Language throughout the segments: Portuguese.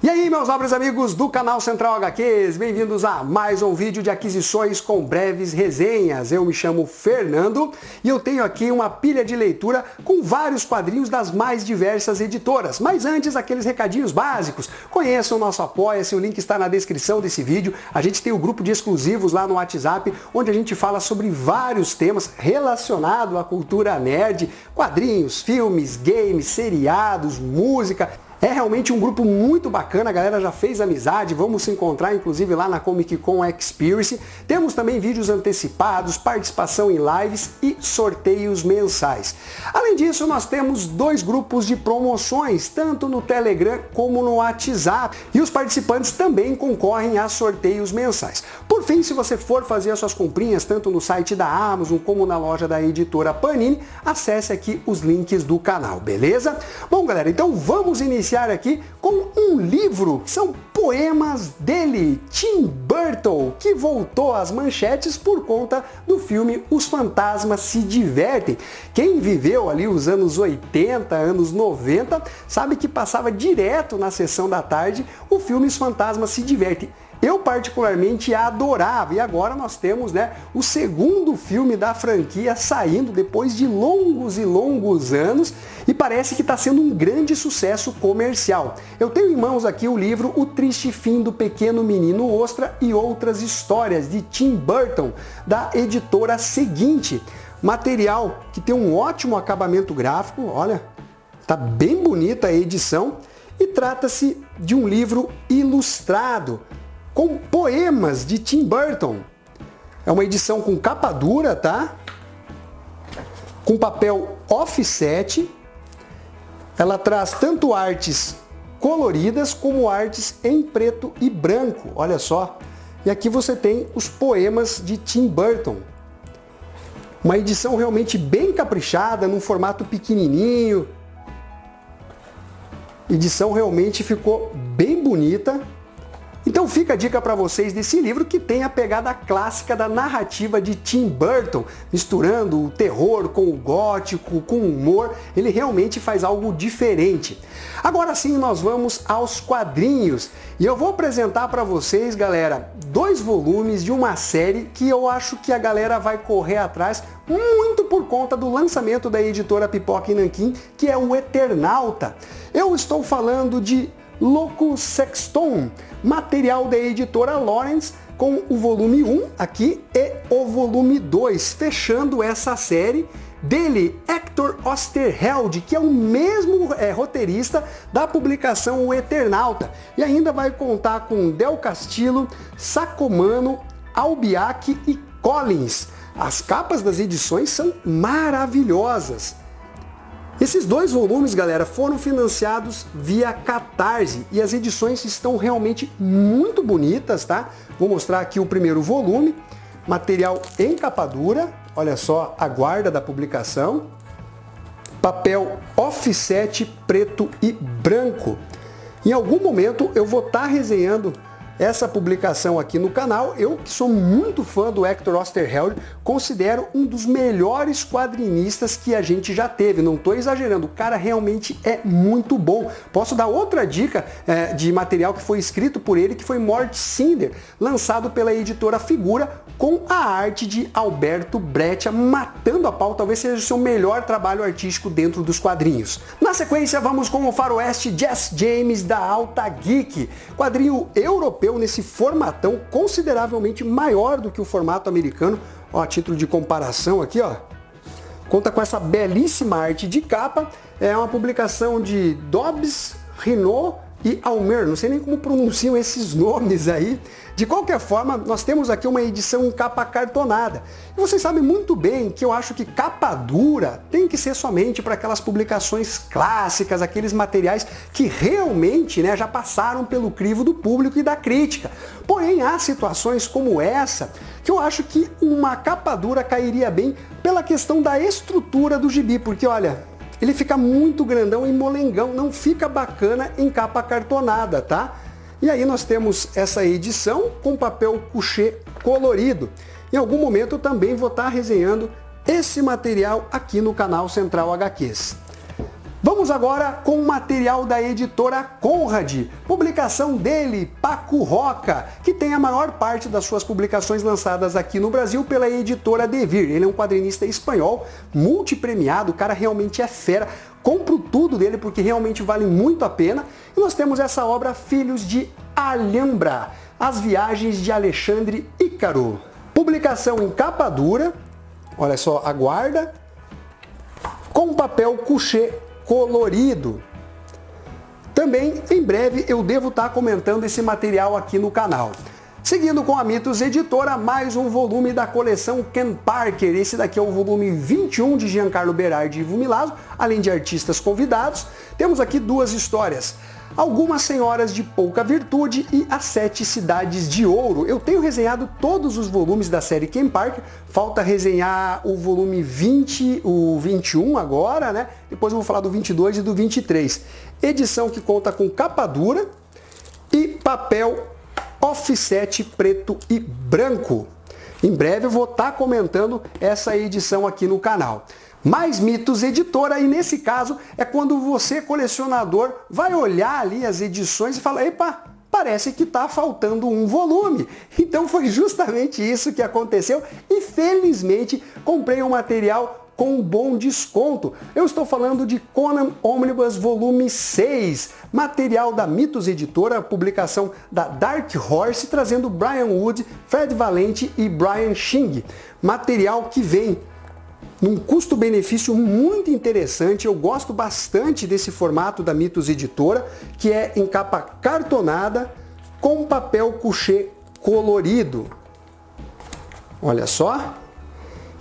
E aí, meus nobres amigos do canal Central HQs, bem-vindos a mais um vídeo de aquisições com breves resenhas. Eu me chamo Fernando e eu tenho aqui uma pilha de leitura com vários quadrinhos das mais diversas editoras. Mas antes, aqueles recadinhos básicos. Conheçam o nosso Apoia-se, o link está na descrição desse vídeo. A gente tem o grupo de exclusivos lá no WhatsApp, onde a gente fala sobre vários temas relacionados à cultura nerd, quadrinhos, filmes, games, seriados, música. É realmente um grupo muito bacana, a galera já fez amizade, vamos se encontrar inclusive lá na Comic Con Experience. Temos também vídeos antecipados, participação em lives e sorteios mensais. Além disso, nós temos dois grupos de promoções, tanto no Telegram como no WhatsApp. E os participantes também concorrem a sorteios mensais. Por fim, se você for fazer as suas comprinhas, tanto no site da Amazon como na loja da editora Panini, acesse aqui os links do canal, beleza? Bom, galera, então vamos iniciar aqui com um livro, que são poemas dele, Tim Burton, que voltou às manchetes por conta do filme Os Fantasmas Se Divertem. Quem viveu ali os anos 80, anos 90, sabe que passava direto na sessão da tarde o filme Os Fantasmas Se Divertem. Eu particularmente adorava, e agora nós temos, o segundo filme da franquia saindo depois de longos e longos anos e parece que está sendo um grande sucesso comercial. Eu tenho em mãos aqui o livro O Triste Fim do Pequeno Menino Ostra e Outras Histórias, de Tim Burton, da editora Seguinte. Material que tem um ótimo acabamento gráfico, olha, tá bem bonita a edição, e trata-se de um livro ilustrado com poemas de Tim Burton. É uma edição com capa dura, tá? Com papel offset. Ela traz tanto artes coloridas como artes em preto e branco, olha só. E aqui você tem os poemas de Tim Burton. Uma edição realmente bem caprichada, num formato pequenininho. A edição realmente ficou bem bonita. Então fica a dica para vocês desse livro, que tem a pegada clássica da narrativa de Tim Burton, misturando o terror com o gótico, com o humor. Ele realmente faz algo diferente. Agora sim, nós vamos aos quadrinhos. E eu vou apresentar para vocês, galera, 2 volumes de uma série que eu acho que a galera vai correr atrás muito por conta do lançamento da editora Pipoca e Nanquim, que é o Eternauta. Eu estou falando de Loco Sexton, material da editora Lawrence, com o volume 1 aqui e o volume 2, fechando essa série dele, Hector Oesterheld, que é o mesmo roteirista da publicação O Eternauta, e ainda vai contar com Del Castillo, Sacomano, Albiac e Collins. As capas das edições são maravilhosas. Esses 2 volumes, galera, foram financiados via Catarse e as edições estão realmente muito bonitas, tá? Vou mostrar aqui o primeiro volume, material em capa dura, olha só a guarda da publicação, papel offset preto e branco. Em algum momento eu vou estar resenhando essa publicação aqui no canal. Eu, que sou muito fã do Hector Oesterheld, considero um dos melhores quadrinistas que a gente já teve. Não estou exagerando, o cara realmente é muito bom. Posso dar outra dica de material que foi escrito por ele, que foi Mort Cinder, lançado pela editora Figura, com a arte de Alberto Breccia, matando a pau. Talvez seja o seu melhor trabalho artístico dentro dos quadrinhos. Na sequência, vamos com o faroeste Jess James, da Alta Geek, quadrinho europeu nesse formatão consideravelmente maior do que o formato americano. Ó, a título de comparação aqui, ó, conta com essa belíssima arte de capa. É uma publicação de Dobbs, Renault e Almer, não sei nem como pronunciam esses nomes aí. De qualquer forma, nós temos aqui uma edição em capa cartonada. E vocês sabem muito bem que eu acho que capa dura tem que ser somente para aquelas publicações clássicas, aqueles materiais que realmente já passaram pelo crivo do público e da crítica. Porém, há situações como essa que eu acho que uma capa dura cairia bem pela questão da estrutura do gibi, porque olha, ele fica muito grandão e molengão, não fica bacana em capa cartonada, tá? E aí nós temos essa edição com papel couché colorido. Em algum momento eu também vou estar resenhando esse material aqui no canal Central HQs. Vamos Vamos agora com o material da editora Conrad, publicação dele, Paco Roca, que tem a maior parte das suas publicações lançadas aqui no Brasil pela editora Devir. Ele é um quadrinista espanhol, multipremiado, o cara realmente é fera. Compro tudo dele porque realmente vale muito a pena. E nós temos essa obra Filhos de Alhambra, As Viagens de Alexandre Ícaro. Publicação em capa dura, olha só, aguarda, com papel couché colorido. Também, em breve, eu devo estar comentando esse material aqui no canal. Seguindo com a Mitos Editora, mais um volume da coleção Ken Parker. Esse daqui é o volume 21 de Giancarlo Berardi e Ivo Milazzo, além de artistas convidados. Temos aqui duas histórias. Algumas Senhoras de Pouca Virtude e As 7 Cidades de Ouro. Eu tenho resenhado todos os volumes da série Ken Parker, falta resenhar o volume 20, o 21 agora, né? Depois eu vou falar do 22 e do 23. Edição que conta com capa dura e papel offset preto e branco. Em breve eu vou estar comentando essa edição aqui no canal. Mais Mitos Editora, e nesse caso é quando você, colecionador, vai olhar ali as edições e fala, epa, parece que está faltando um volume. Então foi justamente isso que aconteceu e felizmente comprei um material com um bom desconto. Eu estou falando de Conan Omnibus volume 6, material da Mitos Editora, publicação da Dark Horse, trazendo Brian Wood, Fred Valente e Brian Shing. Material que vem num custo-benefício muito interessante. Eu gosto bastante desse formato da Mitos Editora, que é em capa cartonada com papel couché colorido. Olha só.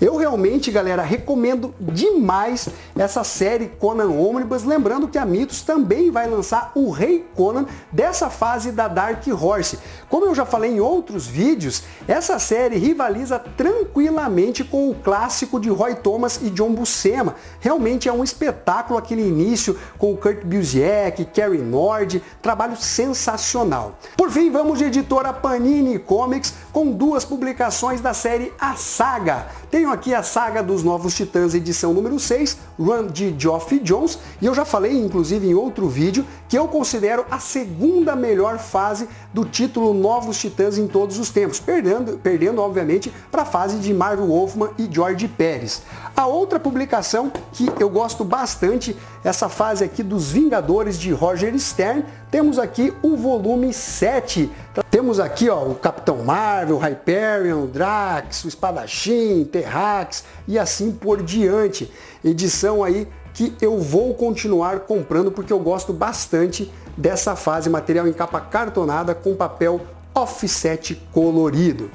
Eu realmente, galera, recomendo demais essa série Conan Omnibus, lembrando que a Mitos também vai lançar o Rei Conan dessa fase da Dark Horse. Como eu já falei em outros vídeos, essa série rivaliza tranquilamente com o clássico de Roy Thomas e John Buscema. Realmente é um espetáculo aquele início com o Kurt Busiek, Cary Nord, trabalho sensacional. Por fim, vamos de editora Panini Comics com duas publicações da série A Saga. Tenho aqui a Saga dos Novos Titãs, edição número 6, run de Geoff Johns, e eu já falei, inclusive, em outro vídeo, que eu considero a segunda melhor fase do título Novos Titãs em todos os tempos, perdendo obviamente, para a fase de Marvel Wolfman e George Pérez. A outra publicação que eu gosto bastante, essa fase aqui dos Vingadores de Roger Stern, temos aqui o volume 7. Temos aqui ó, o Capitão Marvel, Hyperion, Drax, o Espadachim, Terrax e assim por diante. Edição aí que eu vou continuar comprando porque eu gosto bastante dessa fase, material em capa cartonada com papel offset colorido.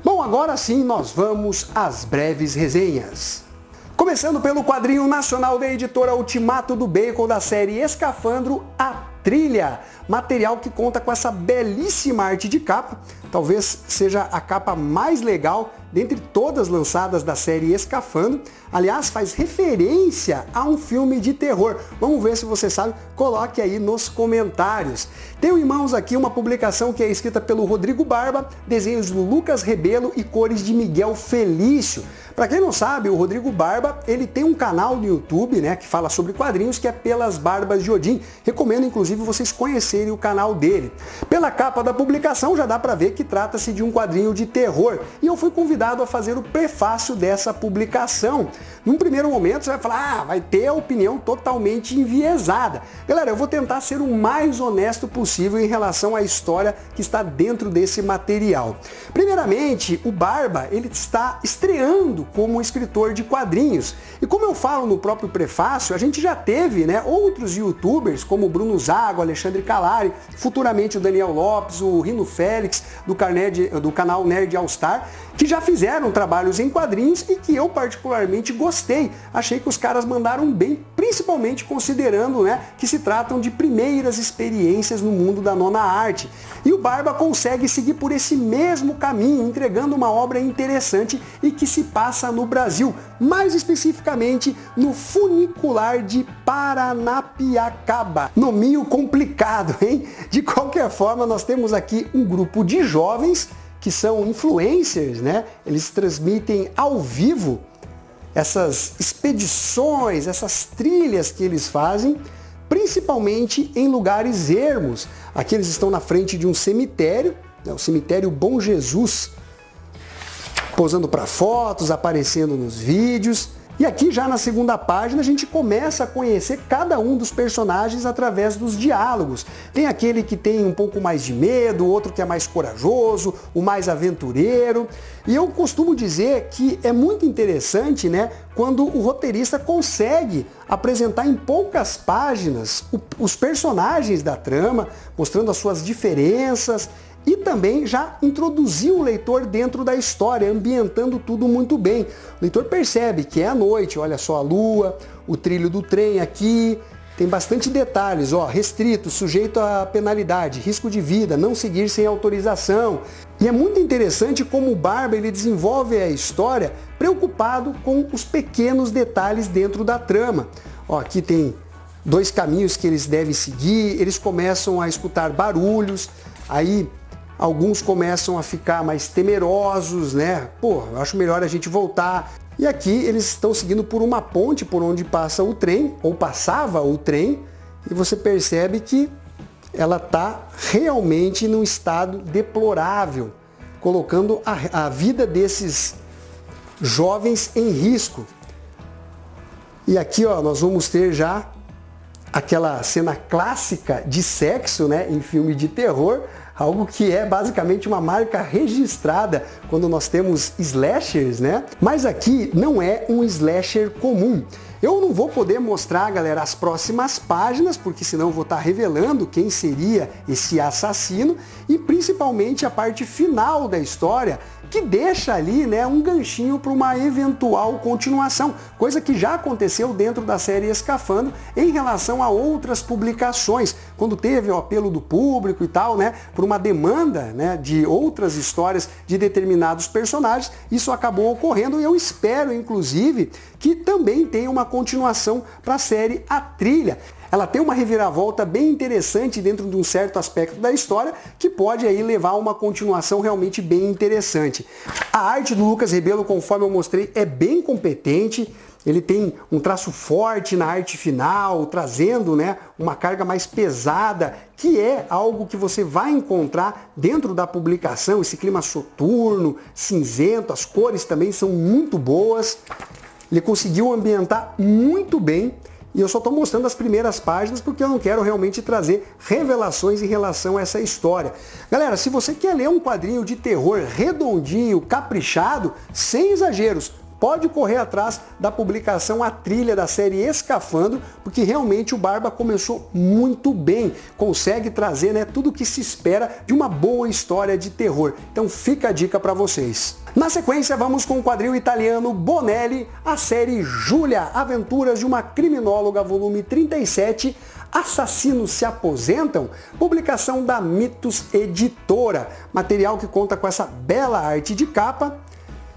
Bom, agora sim nós vamos às breves resenhas. Começando pelo quadrinho nacional da editora Ultimato do Bacon da série Escafandro, A Trilha, material que conta com essa belíssima arte de capa, talvez seja a capa mais legal dentre todas lançadas da série Escafandro. Aliás, faz referência a um filme de terror. Vamos ver se você sabe, coloque aí nos comentários. Tenho em mãos aqui uma publicação que é escrita pelo Rodrigo Barba, desenhos do Lucas Rebelo e cores de Miguel Felício. Para quem não sabe, o Rodrigo Barba, ele tem um canal no YouTube, né, que fala sobre quadrinhos, que é Pelas Barbas de Odin. Recomendo, inclusive, vocês conhecerem o canal dele. Pela capa da publicação, já dá para ver que trata-se de um quadrinho de terror. E eu fui convidado a fazer o prefácio dessa publicação. Num primeiro momento, você vai falar, vai ter a opinião totalmente enviesada. Galera, eu vou tentar ser o mais honesto possível em relação à história que está dentro desse material. Primeiramente, o Barba, ele está estreando como escritor de quadrinhos. E como eu falo no próprio prefácio, a gente já teve, né, outros youtubers como o Bruno Zago, Alexandre Calari, futuramente o Daniel Lopes, o Rino Félix, do canal Nerd All Star, que já fizeram trabalhos em quadrinhos e que eu particularmente gostei. Achei que os caras mandaram bem, principalmente considerando, né, que se tratam de primeiras experiências no mundo da nona arte. E o Barba consegue seguir por esse mesmo caminho, entregando uma obra interessante e que se passa no Brasil, mais especificamente no funicular de Paranapiacaba. Nominho complicado, hein? De qualquer forma, nós temos aqui um grupo de jovens que são influencers, né? Eles transmitem ao vivo essas expedições, essas trilhas que eles fazem, principalmente em lugares ermos. Aqui eles estão na frente de um cemitério, o cemitério Bom Jesus, posando para fotos, aparecendo nos vídeos. E aqui já na segunda página a gente começa a conhecer cada um dos personagens através dos diálogos. Tem aquele que tem um pouco mais de medo, outro que é mais corajoso, o mais aventureiro. E eu costumo dizer que é muito interessante, né, quando o roteirista consegue apresentar em poucas páginas os personagens da trama, mostrando as suas diferenças, e também já introduzir o leitor dentro da história, ambientando tudo muito bem. O leitor percebe que é à noite, olha só a lua, o trilho do trem aqui, tem bastante detalhes, ó, restrito, sujeito a penalidade, risco de vida, não seguir sem autorização. E é muito interessante como o Barba ele desenvolve a história preocupado com os pequenos detalhes dentro da trama. Ó, aqui tem 2 caminhos que eles devem seguir, eles começam a escutar barulhos, aí alguns começam a ficar mais temerosos, né? Pô, eu acho melhor a gente voltar. E aqui eles estão seguindo por uma ponte por onde passa o trem, ou passava o trem, e você percebe que ela está realmente num estado deplorável, colocando a vida desses jovens em risco. E aqui, ó, nós vamos ter já aquela cena clássica de sexo, né, em filme de terror, algo que é basicamente uma marca registrada quando nós temos slashers, né? Mas aqui não é um slasher comum. Eu não vou poder mostrar, galera, as próximas páginas, porque senão eu vou estar revelando quem seria esse assassino, e principalmente a parte final da história, que deixa ali, né, um ganchinho para uma eventual continuação, coisa que já aconteceu dentro da série Escafandro em relação a outras publicações, quando teve o apelo do público e tal, né, por uma demanda, né, de outras histórias de determinados personagens, isso acabou ocorrendo e eu espero, inclusive, que também tenha uma continuação para a série A Trilha. Ela tem uma reviravolta bem interessante dentro de um certo aspecto da história que pode aí levar a uma continuação realmente bem interessante. A arte do Lucas Rebelo, conforme eu mostrei, é bem competente. Ele tem um traço forte na arte final, trazendo, né, uma carga mais pesada, que é algo que você vai encontrar dentro da publicação, esse clima soturno, cinzento, as cores também são muito boas. Ele conseguiu ambientar muito bem. E eu só estou mostrando as primeiras páginas porque eu não quero realmente trazer revelações em relação a essa história. Galera, se você quer ler um quadrinho de terror redondinho, caprichado, sem exageros, pode correr atrás da publicação A Trilha da série Escafandro, porque realmente o Barba começou muito bem, consegue trazer, né, tudo o que se espera de uma boa história de terror. Então fica a dica para vocês. Na sequência, vamos com o quadrinho italiano Bonelli, a série Júlia, Aventuras de uma Criminóloga, volume 37, Assassinos se Aposentam, publicação da Mitos Editora, material que conta com essa bela arte de capa.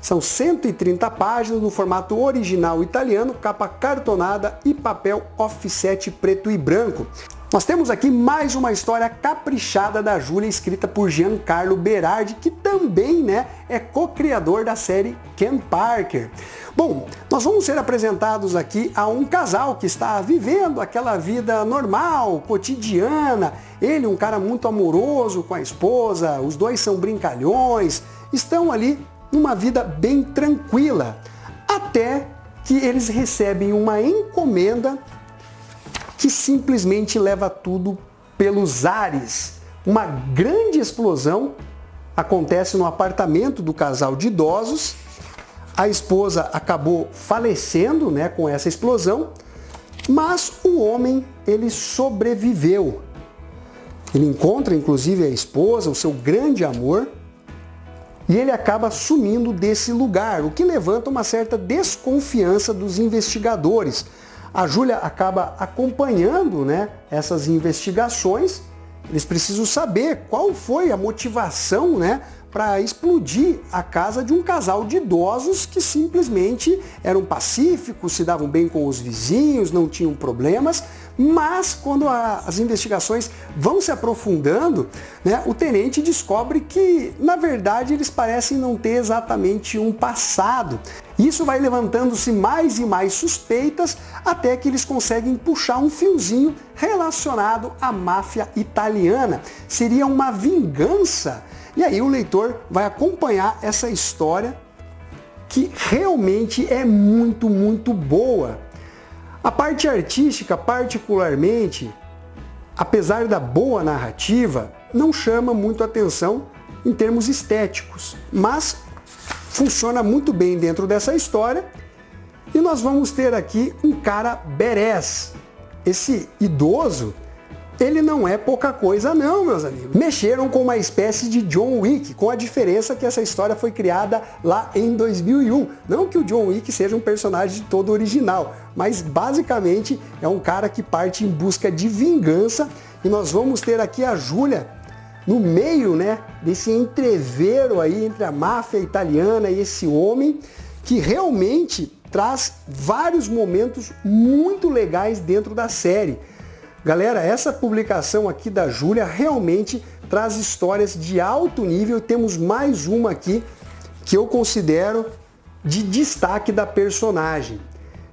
São 130 páginas no formato original italiano, capa cartonada e papel offset preto e branco. Nós temos aqui mais uma história caprichada da Júlia, escrita por Giancarlo Berardi, que também, né, é co-criador da série Ken Parker. Bom, nós vamos ser apresentados aqui a um casal que está vivendo aquela vida normal, cotidiana. Ele, um cara muito amoroso com a esposa, os dois são brincalhões, estão ali numa vida bem tranquila, até que eles recebem uma encomenda que simplesmente leva tudo pelos ares. Uma grande explosão acontece no apartamento do casal de idosos. A esposa acabou falecendo, né, com essa explosão, mas o homem, ele sobreviveu. Ele encontra inclusive a esposa, o seu grande amor, e ele acaba sumindo desse lugar, o que levanta uma certa desconfiança dos investigadores. A Júlia acaba acompanhando, né, essas investigações. Eles precisam saber qual foi a motivação, né, para explodir a casa de um casal de idosos que simplesmente eram pacíficos, se davam bem com os vizinhos, não tinham problemas, mas quando as investigações vão se aprofundando, né, o tenente descobre que, na verdade, eles parecem não ter exatamente um passado. Isso vai levantando-se mais e mais suspeitas até que eles conseguem puxar um fiozinho relacionado à máfia italiana. Seria uma vingança. E aí o leitor vai acompanhar essa história que realmente é muito, muito boa. A parte artística, particularmente, apesar da boa narrativa, não chama muito atenção em termos estéticos, mas funciona muito bem dentro dessa história. E nós vamos ter aqui um cara badass. Esse idoso, ele não é pouca coisa não, meus amigos. Mexeram com uma espécie de John Wick, com a diferença que essa história foi criada lá em 2001. Não que o John Wick seja um personagem todo original, mas basicamente é um cara que parte em busca de vingança. E nós vamos ter aqui a Júlia no meio, né, desse entrevero aí entre a máfia italiana e esse homem que realmente traz vários momentos muito legais dentro da série. Galera, essa publicação aqui da Júlia realmente traz histórias de alto nível. Temos mais uma aqui que eu considero de destaque da personagem.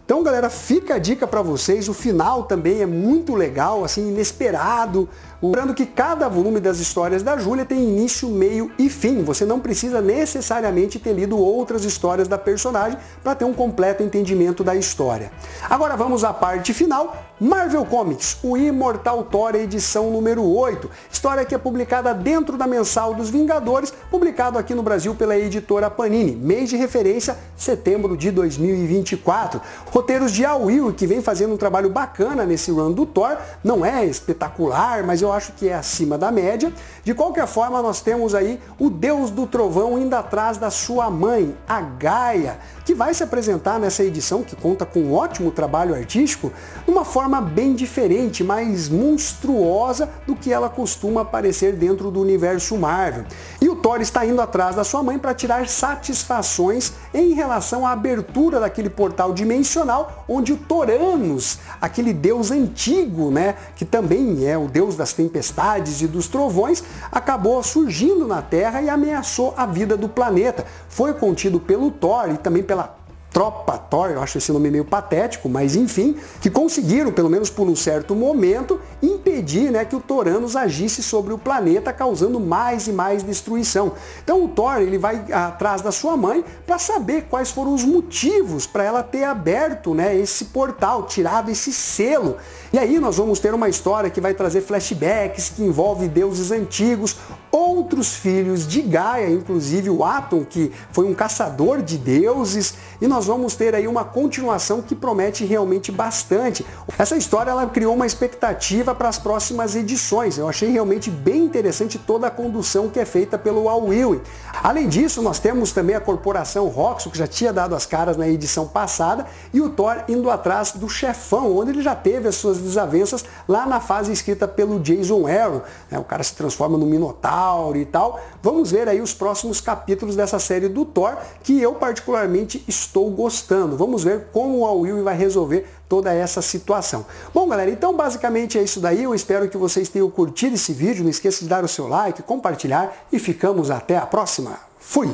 Então, galera, fica a dica para vocês. O final também é muito legal, assim, inesperado. Lembrando que cada volume das histórias da Júlia tem início, meio e fim. Você não precisa necessariamente ter lido outras histórias da personagem para ter um completo entendimento da história. Agora vamos à parte final. Marvel Comics, o Imortal Thor, edição número 8. História que é publicada dentro da Mensal dos Vingadores, publicado aqui no Brasil pela editora Panini. Mês de referência, setembro de 2024. Roteiros de Al Ewing, que vem fazendo um trabalho bacana nesse run do Thor. Não é espetacular, mas eu acho que é acima da média. De qualquer forma, nós temos aí o Deus do Trovão indo atrás da sua mãe, a Gaia, que vai se apresentar nessa edição, que conta com um ótimo trabalho artístico, de uma forma bem diferente, mais monstruosa do que ela costuma aparecer dentro do universo Marvel. E o Thor está indo atrás da sua mãe para tirar satisfações em relação à abertura daquele portal dimensional, onde o Toranos, aquele deus antigo, né, que também é o deus das tempestades e dos trovões, acabou surgindo na Terra e ameaçou a vida do planeta. Foi contido pelo Thor e também pela Tropa Thor, eu acho esse nome meio patético, mas enfim, que conseguiram, pelo menos por um certo momento, impedir, né, que o Toranos agisse sobre o planeta, causando mais e mais destruição. Então o Thor, ele vai atrás da sua mãe para saber quais foram os motivos para ela ter aberto, né, esse portal, tirado esse selo. E aí nós vamos ter uma história que vai trazer flashbacks, que envolve deuses antigos, outros filhos de Gaia, inclusive o Atom, que foi um caçador de deuses, e nós vamos ter aí uma continuação que promete realmente bastante. Essa história ela criou uma expectativa para as próximas edições. Eu achei realmente bem interessante toda a condução que é feita pelo Al Ewing. Além disso, nós temos também a Corporação Roxxo, que já tinha dado as caras na edição passada, e o Thor indo atrás do chefão, onde ele já teve as suas desavenças lá na fase escrita pelo Jason Aaron. O cara se transforma no Minotauro e tal. Vamos ver aí os próximos capítulos dessa série do Thor, que eu particularmente estou gostando. Vamos ver como o Al Ewing vai resolver toda essa situação. Bom, galera, então basicamente é isso daí. Eu espero que vocês tenham curtido esse vídeo. Não esqueça de dar o seu like, compartilhar e ficamos até a próxima. Fui!